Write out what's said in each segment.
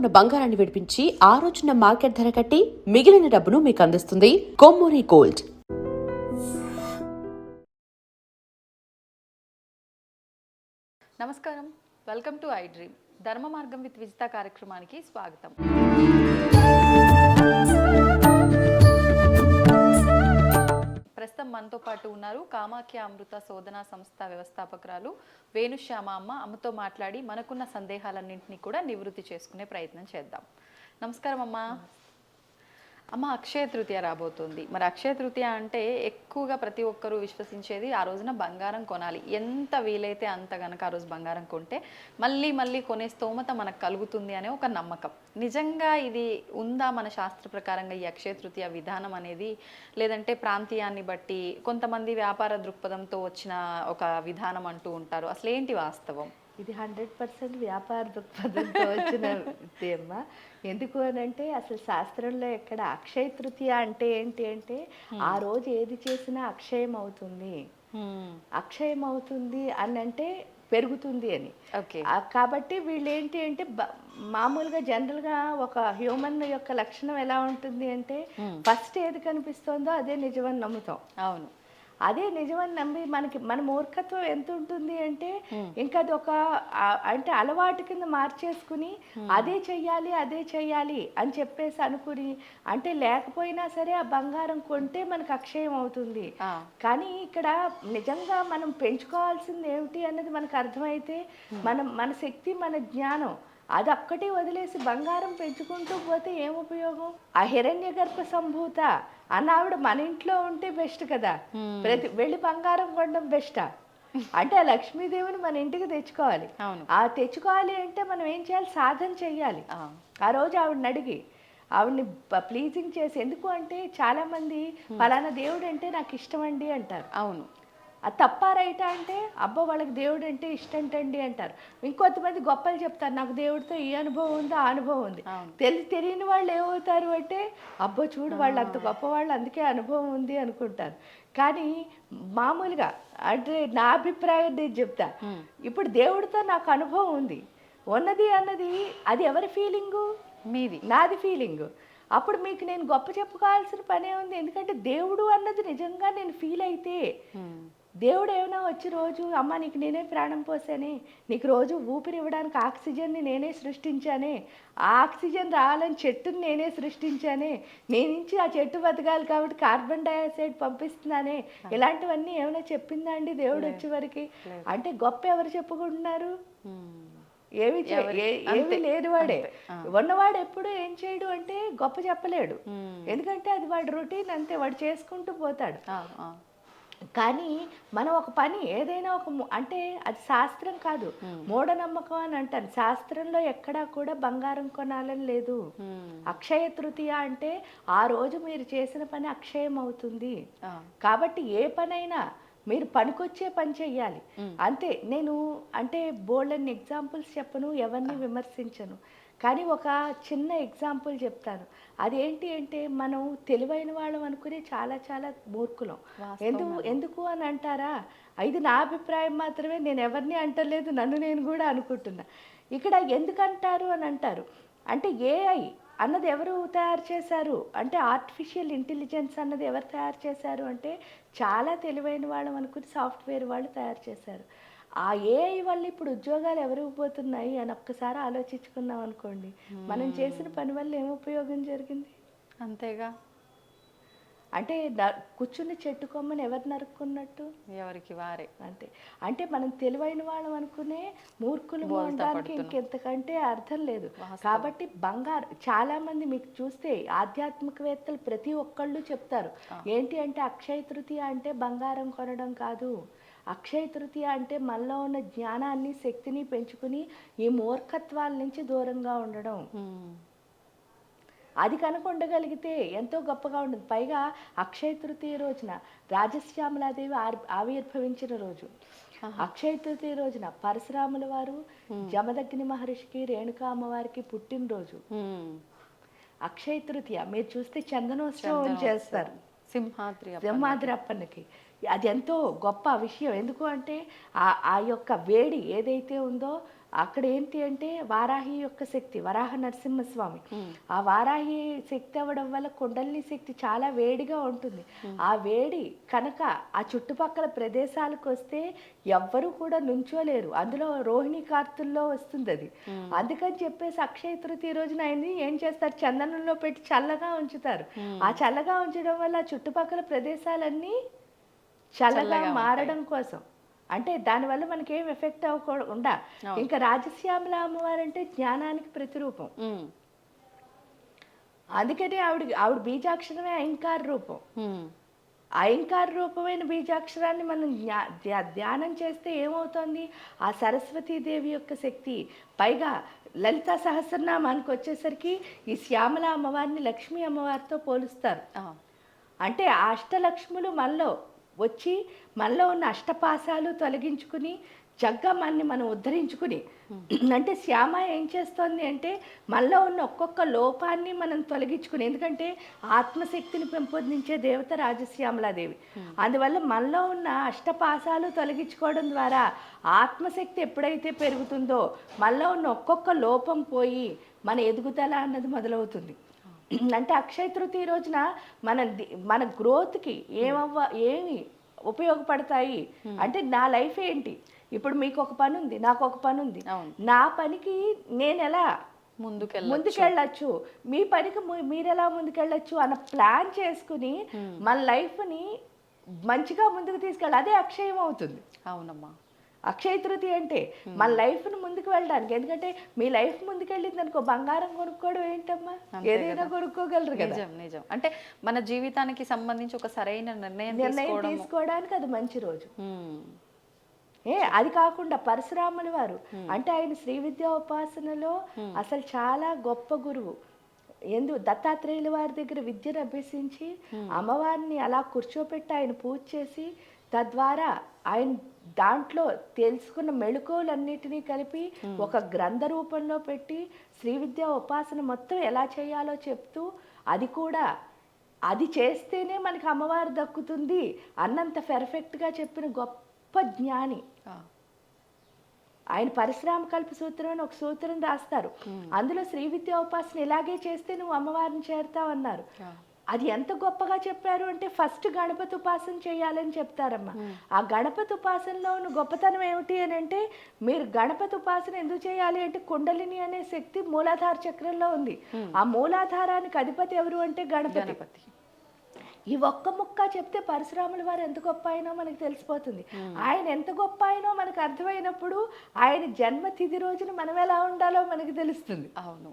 ఉన్న బంగారాన్ని విడిపించి ఆ రోజున మార్కెట్ ధర కట్టి మిగిలిన డబ్బును మీకు అందిస్తుంది కొమ్మూరి గోల్డ్. నమస్కారం, వెల్కమ్ టు ఐ డ్రీమ్. ధర్మ మార్గం విత్ విజిత కార్యక్రమానికి స్వాగతం. ప్రస్తుతం మనతో పాటు ఉన్నారు కామాఖ్య అమృత శోధన సంస్థ వ్యవస్థాపకురాలు వేణుశ్యామ అమ్మ. అమ్మతో మాట్లాడి మనకున్న సందేహాలన్నింటినీ కూడా నివృత్తి చేసుకునే ప్రయత్నం చేద్దాం. నమస్కారం అమ్మ. అమ్మ, అక్షయ తృతీయ రాబోతుంది. మరి అక్షయ తృతీయ అంటే ఎక్కువగా ప్రతి ఒక్కరూ విశ్వసించేది ఆ రోజున బంగారం కొనాలి. ఎంత వీలైతే అంత గనక ఆ రోజు బంగారం కొంటే మళ్ళీ మళ్ళీ కొనే స్తోమత మనకు కలుగుతుంది అనే ఒక నమ్మకం. నిజంగా ఇది ఉందా మన శాస్త్ర ప్రకారంగా ఈ అక్షయ తృతీయ విధానం అనేది? లేదంటే ప్రాంతీయాన్ని బట్టి కొంతమంది వ్యాపార దృక్పథంతో వచ్చిన ఒక విధానం అంటూ ఉంటారు. అసలు ఏంటి వాస్తవం? ఇది 100% వ్యాపార దృక్పథంతో వచ్చిన అమ్మ. ఎందుకు అని అంటే అసలు శాస్త్రంలో ఎక్కడ అక్షయ తృతీయ అంటే ఏంటి అంటే ఆ రోజు ఏది చేసినా అక్షయం అవుతుంది, అక్షయం అవుతుంది అని అంటే పెరుగుతుంది అని. కాబట్టి వీళ్ళు ఏంటి అంటే మామూలుగా జనరల్గా ఒక హ్యూమన్ యొక్క లక్షణం ఎలా ఉంటుంది అంటే ఫస్ట్ ఏది కనిపిస్తుందో అదే నిజమని నమ్ముతాం. అవును, అదే నిజమని నమ్మి మన మూర్ఖత్వం ఎంత ఉంటుంది అంటే ఇంకా అది ఒక అంటే అలవాటు కింద మార్చేసుకుని అదే చెయ్యాలి అని చెప్పేసి అనుకుని అంటే లేకపోయినా సరే ఆ బంగారం కొంటే మనకు అక్షయం అవుతుంది. కానీ ఇక్కడ నిజంగా మనం పెంచుకోవాల్సింది ఏమిటి అన్నది మనకు అర్థమైతే మన శక్తి, మన జ్ఞానం అది ఒక్కటి వదిలేసి బంగారం పెంచుకుంటూ పోతే ఏం ఉపయోగం? ఆ హిరణ్య గర్భ సంభూత అన్న ఆవిడ మన ఇంట్లో ఉంటే బెస్ట్ కదా, వెళ్ళి బంగారం కొనడం బెస్టా? అంటే ఆ లక్ష్మీదేవిని మన ఇంటికి తెచ్చుకోవాలి. ఆ తెచ్చుకోవాలి అంటే మనం ఏం చేయాలి? సాధన చెయ్యాలి. ఆ రోజు ఆవిడని అడిగి ఆవిడని ప్లీజింగ్ చేసి, ఎందుకు అంటే చాలా మంది ఫలానా దేవుడు అంటే నాకు ఇష్టం అండి అంటారు. అవును, అది తప్ప రైటా అంటే అబ్బో వాళ్ళకి దేవుడు అంటే ఇష్టంటండి అంటారు. ఇంకొంతమంది గొప్పలు చెప్తారు, నాకు దేవుడితో ఈ అనుభవం ఉంది, ఆ అనుభవం ఉంది. తెలియని వాళ్ళు ఏమవుతారు అంటే అబ్బో చూడు వాళ్ళు అంత గొప్పవాళ్ళు అందుకే అనుభవం ఉంది అనుకుంటారు. కానీ మామూలుగా అంటే నా అభిప్రాయం నేను చెప్తా, ఇప్పుడు దేవుడితో నాకు అనుభవం ఉంది ఉన్నది అన్నది అది ఎవరి ఫీలింగు? మీది. నాది ఫీలింగు. అప్పుడు మీకు నేను గొప్ప చెప్పుకోవాల్సిన పనే ఉంది. ఎందుకంటే దేవుడు అన్నది నిజంగా నేను ఫీల్ అయితే, దేవుడు ఏమైనా వచ్చి రోజు అమ్మ నీకు నేనే ప్రాణం పోసానే, నీకు రోజు ఊపిరి ఇవ్వడానికి ఆక్సిజన్ని నేనే సృష్టించానే, ఆ ఆక్సిజన్ రావాలని చెట్టుని నేనే సృష్టించానే, నేను నుంచి ఆ చెట్టు బతకాలి కాబట్టి కార్బన్ డైఆక్సైడ్ పంపిస్తున్నానే, ఇలాంటివన్నీ ఏమైనా చెప్పిందా అండి దేవుడు వచ్చే వరకు? అంటే గొప్ప ఎవరు చెప్పుకుంటున్నారు? ఏమి లేని వాడే. ఉన్నవాడు ఎప్పుడు ఏం చేయడు అంటే గొప్ప చెప్పలేడు. ఎందుకంటే అది వాడు రొటీన్, అంతే, వాడు చేసుకుంటూ పోతాడు. కానీ మనం ఒక పని ఏదైనా అంటే అది శాస్త్రం కాదు, మూఢనమ్మకం అని అంటారు. శాస్త్రంలో ఎక్కడా కూడా బంగారం కొనాలని లేదు. అక్షయ తృతీయ అంటే ఆ రోజు మీరు చేసిన పని అక్షయం అవుతుంది. కాబట్టి ఏ పనైనా మీరు పనికొచ్చే పని చెయ్యాలి అంతే. నేను అంటే బోల్డన్ని ఎగ్జాంపుల్స్ చెప్పను, ఎవరిని విమర్శించను, కానీ ఒక చిన్న ఎగ్జాంపుల్ చెప్తాను. అదేంటి అంటే మనం తెలివైన వాళ్ళం అనుకుని చాలా చాలా మూర్ఖులం. ఎందుకు అని అంటారా? ఇది నా అభిప్రాయం మాత్రమే, నేను ఎవరిని అంటలేదు, నన్ను నేను కూడా అనుకుంటున్నా. ఇక్కడ ఎందుకంటారు అని అంటారు అంటే ఏఐ అన్నది ఎవరు తయారు చేశారు అంటే ఆర్టిఫిషియల్ ఇంటెలిజెన్స్ అన్నది ఎవరు తయారు చేశారు అంటే చాలా తెలివైన వాళ్ళం అనుకుని సాఫ్ట్వేర్ వాళ్ళు తయారు చేశారు. ఆ ఏఐ వల్ల ఇప్పుడు ఉద్యోగాలు ఎవరికి పోతున్నాయి అని ఒక్కసారి ఆలోచించుకున్నాం అనుకోండి, మనం చేసిన పని వల్ల ఏం ఉపయోగం జరిగింది? అంతేగా. అంటే కూర్చుని చెట్టు కొమ్మని ఎవరు నరుక్కున్నట్టు? ఎవరికి వారే. అంతే. అంటే మనం తెలివైన వాళ్ళం అనుకునే మూర్ఖులు దానికి ఇంకెంతకంటే అర్థం లేదు. కాబట్టి బంగారు చాలా మంది మీకు చూస్తే ఆధ్యాత్మికవేత్తలు ప్రతి ఒక్కళ్ళు చెప్తారు ఏంటి అంటే అక్షయ తృతీయ అంటే బంగారం కొనడం కాదు, అక్షయ తృతీయ అంటే మనలో ఉన్న జ్ఞానాన్ని, శక్తిని పెంచుకుని ఈ మూర్ఖత్వాల నుంచి దూరంగా ఉండడం. అది కనుక ఉండగలిగితే ఎంతో గొప్పగా ఉంటుంది. పైగా అక్షయ తృతీయ రోజున రాజశ్యామలాదేవి ఆవిర్భవించిన రోజు. అక్షయ తృతీయ రోజున పరశురాముల వారు జమదగ్ని మహర్షికి, రేణుకా అమ్మవారికి పుట్టినరోజు. అక్షయ తృతీయ మీరు చూస్తే చందనోత్సవం చేస్తారు సింహాద్రి అప్పన్నకి. అది ఎంతో గొప్ప విషయం. ఎందుకు అంటే ఆ యొక్క వేడి ఏదైతే ఉందో అక్కడ ఏంటి అంటే వారాహి యొక్క శక్తి, వరాహ నరసింహస్వామి. ఆ వారాహి శక్తి అవ్వడం వల్ల కుండలిని శక్తి చాలా వేడిగా ఉంటుంది. ఆ వేడి కనుక ఆ చుట్టుపక్కల ప్రదేశాలకు వస్తే ఎవ్వరూ కూడా నుంచోలేరు. అందులో రోహిణి కార్తుల్లో వస్తుంది అది. అందుకని చెప్పేసి అక్షయ తృతీయ రోజున ఆయన్ని ఏం చేస్తారు, చందనంలో పెట్టి చల్లగా ఉంచుతారు. ఆ చల్లగా ఉంచడం వల్ల ఆ చుట్టుపక్కల ప్రదేశాలన్నీ చల్లగా మారడం కోసం. అంటే దానివల్ల మనకి ఏం ఎఫెక్ట్ అవ్వకుండా. ఇంకా రాజశ్యామల అమ్మవారు అంటే జ్ఞానానికి ప్రతిరూపం. అందుకని ఆవిడ బీజాక్షరమే అహంకార రూపం. అహంకార రూపమైన బీజాక్షరాన్ని మనం ధ్యానం చేస్తే ఏమవుతుంది, ఆ సరస్వతీదేవి యొక్క శక్తి. పైగా లలితా సహస్రనామానికి వచ్చేసరికి ఈ శ్యామల అమ్మవారిని లక్ష్మీ అమ్మవారితో పోలుస్తారు. అంటే ఆ అష్టలక్ష్ములు మనలో వచ్చి మనలో ఉన్న అష్టపాసాలు తొలగించుకుని చక్కగా మనం ఉద్ధరించుకుని, అంటే శ్యామ ఏం చేస్తుంది అంటే మనలో ఉన్న ఒక్కొక్క లోపాన్ని మనం తొలగించుకుని, ఎందుకంటే ఆత్మశక్తిని పెంపొందించే దేవత రాజశ్యామలాదేవి. అందువల్ల మనలో ఉన్న అష్టపాసాలు తొలగించుకోవడం ద్వారా ఆత్మశక్తి ఎప్పుడైతే పెరుగుతుందో మనలో ఉన్న ఒక్కొక్క లోపం పోయి మన ఎదుగుదల అన్నది మొదలవుతుంది. అంటే అక్షయ తృతీయ రోజున మన గ్రోత్కి ఏమి ఉపయోగపడతాయి అంటే, నా లైఫ్ ఏంటి, ఇప్పుడు మీకు ఒక పని ఉంది, నాకు ఒక పని ఉంది, నా పనికి నేను ఎలా ముందుకెళ్ళచ్చు, మీ పనికి మీరు ఎలా ముందుకెళ్ళచ్చు అన్న ప్లాన్ చేసుకుని మన లైఫ్ని మంచిగా ముందుకు తీసుకెళ్ళాలి. అదే అక్షయం అవుతుంది. అవునమ్మా, అక్షయ తృతీయ అంటే మన లైఫ్ను ముందుకు వెళ్ళడానికి. ఎందుకంటే మీ లైఫ్ ముందుకెళ్ళింది అనుకో, బంగారం కొనుక్కోవడం ఏంటమ్మా, ఏదైనా కొనుక్కోగలరు కదా. నిజం. అంటే మన జీవితానికి సంబంధించి ఒక సరైన నిర్ణయం తీసుకోవడానికి అది మంచి రోజు. అది కాకుండా పరశురాముల వారు అంటే ఆయన శ్రీ విద్యా ఉపాసనలో అసలు చాలా గొప్ప గురువు. దత్తాత్రేయుల వారి దగ్గర విద్యను అభ్యసించి అమ్మవారిని అలా కూర్చోపెట్టి ఆయన పూజ చేసి, తద్వారా ఆయన దాంట్లో తెలుసుకున్న మెళుకువలన్నిటినీ కలిపి ఒక గ్రంథ రూపంలో పెట్టి శ్రీ విద్యా ఉపాసన మొత్తం ఎలా చేయాలో చెప్తూ, అది కూడా అది చేస్తేనే మనకి అమ్మవారు దక్కుతుంది అన్నంత పెర్ఫెక్ట్గా చెప్పిన గొప్ప జ్ఞాని ఆయన. పరశురామ కల్ప సూత్రం అని ఒక సూత్రం రాస్తారు. అందులో శ్రీ విద్యా ఉపాసన ఇలాగే చేస్తే నువ్వు అమ్మవారిని చేరుతావు అన్నారు. అది ఎంత గొప్పగా చెప్పారు అంటే, ఫస్ట్ గణపతి ఉపాసన చేయాలని చెప్తారమ్మా. ఆ గణపతి ఉపాసనలో ఉన్న గొప్పతనం ఏమిటి అని అంటే, మీరు గణపతి ఉపాసన ఎందుకు చేయాలి అంటే, కుండలిని అనే శక్తి మూలాధార చక్రంలో ఉంది. ఆ మూలాధారానికి అధిపతి ఎవరు అంటే గణపతి. ఈ ఒక్క ముక్క చెప్తే పరశురాముల వారు ఎంత గొప్ప అయినో మనకు తెలిసిపోతుంది. ఆయన ఎంత గొప్ప అయినో మనకు అర్థమైనప్పుడు ఆయన జన్మతిథి రోజున మనం ఎలా ఉండాలో మనకు తెలుస్తుంది. అవును,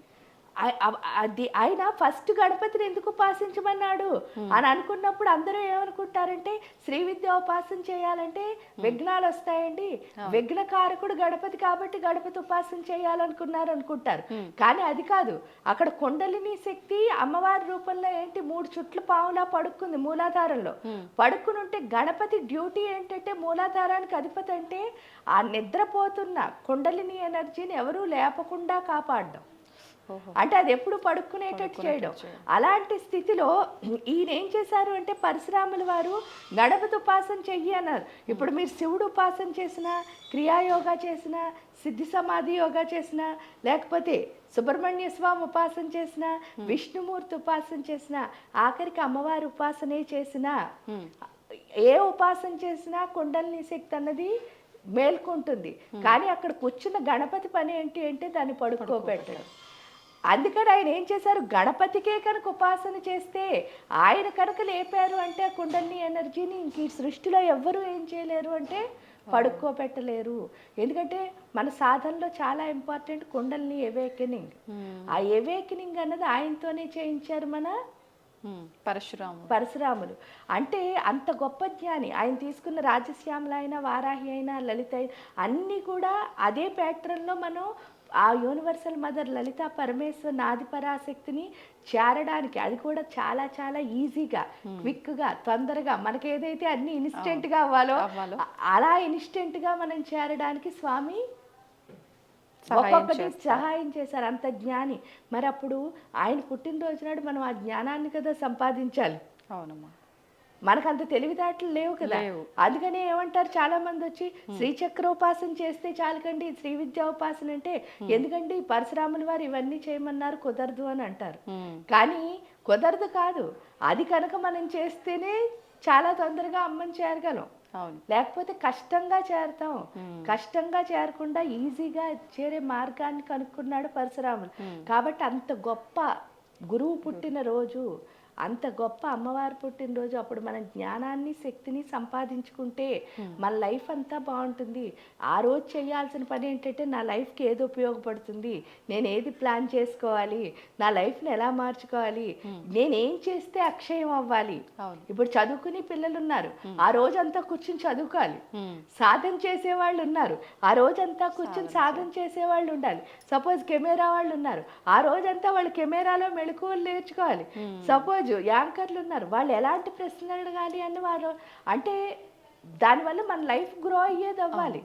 అది ఆయన ఫస్ట్ గణపతిని ఎందుకు ఉపాసించమన్నాడు అని అనుకున్నప్పుడు అందరూ ఏమనుకుంటారంటే, శ్రీ విద్య ఉపాసన చేయాలంటే విఘ్నాలు వస్తాయండి, విఘ్నకారకుడు గణపతి కాబట్టి గణపతి ఉపాసన చేయాలనుకున్నారు అనుకుంటారు. కానీ అది కాదు. అక్కడ కుండలిని శక్తి అమ్మవారి రూపంలో ఏంటి, 3 చుట్లు పావులా పడుకుంది మూలాధారంలో. పడుకుని ఉంటే గణపతి డ్యూటీ ఏంటంటే, మూలాధారానికి అధిపతి అంటే ఆ నిద్రపోతున్న కుండలిని ఎనర్జీని ఎవరూ లేపకుండా కాపాడడం. అంటే అది ఎప్పుడు పడుకునేటట్టు చేయడం. అలాంటి స్థితిలో ఈయన ఏం చేశారు అంటే, పరశురాముల వారు గణపతి ఉపాసన చెయ్యి అన్నారు. ఇప్పుడు మీరు శివుడు ఉపాసన చేసినా, క్రియాయోగా చేసినా, సిద్ధి సమాధి యోగా చేసినా, లేకపోతే సుబ్రహ్మణ్య స్వామి ఉపాసన చేసినా, విష్ణుమూర్తి ఉపాసన చేసినా, ఆఖరికి అమ్మవారి ఉపాసనే చేసినా, ఏ ఉపాసన చేసినా కుండలిని శక్తి అన్నది మేల్కొంటుంది. కానీ అక్కడ కూర్చున్న గణపతి పని ఏంటి అంటే దాన్ని పడుకోబెట్టడం. అందుకని ఆయన ఏం చేశారు, గణపతికే కనుక ఉపాసన చేస్తే, ఆయన కనుక లేపారు అంటే ఆ కుండలిని ఎనర్జీని ఇంక ఈ సృష్టిలో ఎవ్వరూ ఏం చేయలేరు అంటే పడుకోబెట్టలేరు. ఎందుకంటే మన సాధనలో చాలా ఇంపార్టెంట్ కుండలిని ఎవేకెనింగ్. ఆ ఎవేకెనింగ్ అన్నది ఆయనతోనే చేయించారు మన పరశురాములు. అంటే అంత గొప్ప జ్ఞాని. ఆయన తీసుకున్న రాజశ్యామల అయినా, వారాహి అయినా, లలిత అయినా అన్నీ కూడా అదే ప్యాటర్న్లో మనం ఆ యూనివర్సల్ మదర్ లలితా పరమేశ్వర్ ఆది పరాశక్తిని చేరడానికి, అది కూడా చాలా చాలా ఈజీగా, క్విక్గా, తొందరగా, మనకి ఏదైతే అన్ని ఇన్స్టెంట్గా అవ్వాలో అలా ఇన్స్టెంట్గా మనం చేరడానికి స్వామి ఒక్కొక్కటి సహాయం చేశారు. అంత జ్ఞాని. మరి అప్పుడు ఆయన పుట్టినరోజు నాడు మనం ఆ జ్ఞానాన్ని కదా సంపాదించాలి. అవునమ్మా. మనకంత తెలివితేటలు లేవు కదా. అందుకనే ఏమంటారు చాలా మంది వచ్చి శ్రీచక్రోపాసన చేస్తే చాలకండి, శ్రీ విద్యా ఉపాసన అంటే ఎందుకండి పరశురాముల వారు ఇవన్నీ చేయమన్నారు, కుదరదు అని అంటారు. కానీ కుదరదు కాదు, అది కనుక మనం చేస్తేనే చాలా తొందరగా అమ్మని చేరగలం. లేకపోతే కష్టంగా చేరతాం. కష్టంగా చేరకుండా ఈజీగా చేరే మార్గాన్ని కనుక్కున్నాడు పరశురాములు. కాబట్టి అంత గొప్ప గురువు పుట్టిన రోజు, అంత గొప్ప అమ్మవారు పుట్టినరోజు, అప్పుడు మన జ్ఞానాన్ని శక్తిని సంపాదించుకుంటే మన లైఫ్ అంతా బాగుంటుంది. ఆ రోజు చేయాల్సిన పని ఏంటంటే నా లైఫ్కి ఏది ఉపయోగపడుతుంది, నేను ఏది ప్లాన్ చేసుకోవాలి, నా లైఫ్ని ఎలా మార్చుకోవాలి, నేనేం చేస్తే అక్షయం అవ్వాలి. ఇప్పుడు చదువుకుని పిల్లలు ఉన్నారు, ఆ రోజంతా కూర్చుని చదువుకోవాలి. సాధన చేసేవాళ్ళు ఉన్నారు, ఆ రోజంతా కూర్చుని సాధన చేసేవాళ్ళు ఉండాలి. సపోజ్ కెమెరా వాళ్ళు ఉన్నారు, ఆ రోజంతా వాళ్ళు కెమెరాలో మెళకువలు నేర్చుకోవాలి. సపోజ్ యాంకర్లు ఉన్నారు, వాళ్ళు ఎలాంటి ప్రశ్నలు అడగాలి అని వారు అంటే దానివల్ల మన లైఫ్ గ్రో అయ్యేది అవ్వాలి.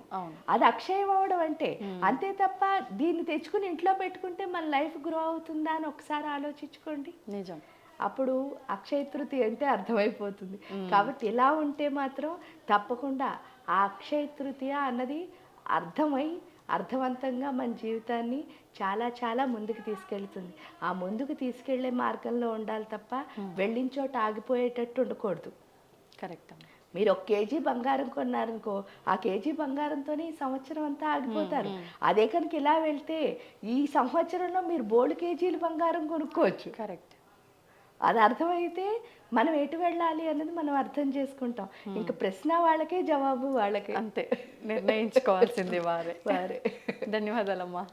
అది అక్షయం అవ్వడం అంటే అంతే తప్ప దీన్ని తెచ్చుకుని ఇంట్లో పెట్టుకుంటే మన లైఫ్ గ్రో అవుతుందా అని ఒకసారి ఆలోచించుకోండి. నిజం. అప్పుడు అక్షయ తృతీయ అంటే అర్థమైపోతుంది. కాబట్టి ఇలా ఉంటే మాత్రం తప్పకుండా ఆ అక్షయ తృతీయ అన్నది అర్థవంతంగా మన జీవితాన్ని చాలా చాలా ముందుకు తీసుకెళ్తుంది. ఆ ముందుకు తీసుకెళ్లే మార్గంలో ఉండాలి తప్ప వెళ్ళిన చోట ఆగిపోయేటట్టు ఉండకూడదు. కరెక్ట్. మీరు 1 కేజీ బంగారం కొన్నారనుకో, ఆ కేజీ బంగారంతోనే ఈ సంవత్సరం అంతా ఆగిపోతారు. అదే కనుక ఇలా వెళ్తే ఈ సంవత్సరంలో మీరు బోల్డ్ కేజీలు బంగారం కొనుక్కోవచ్చు. కరెక్ట్. అది అర్థమైతే మనం ఎటు వెళ్ళాలి అన్నది మనం అర్థం చేసుకుంటాం. ఇంకా ప్రశ్న వాళ్ళకే, జవాబు వాళ్ళకే. అంతే, నిర్ణయించుకోవాల్సింది వారే. ధన్యవాదాలమ్మా.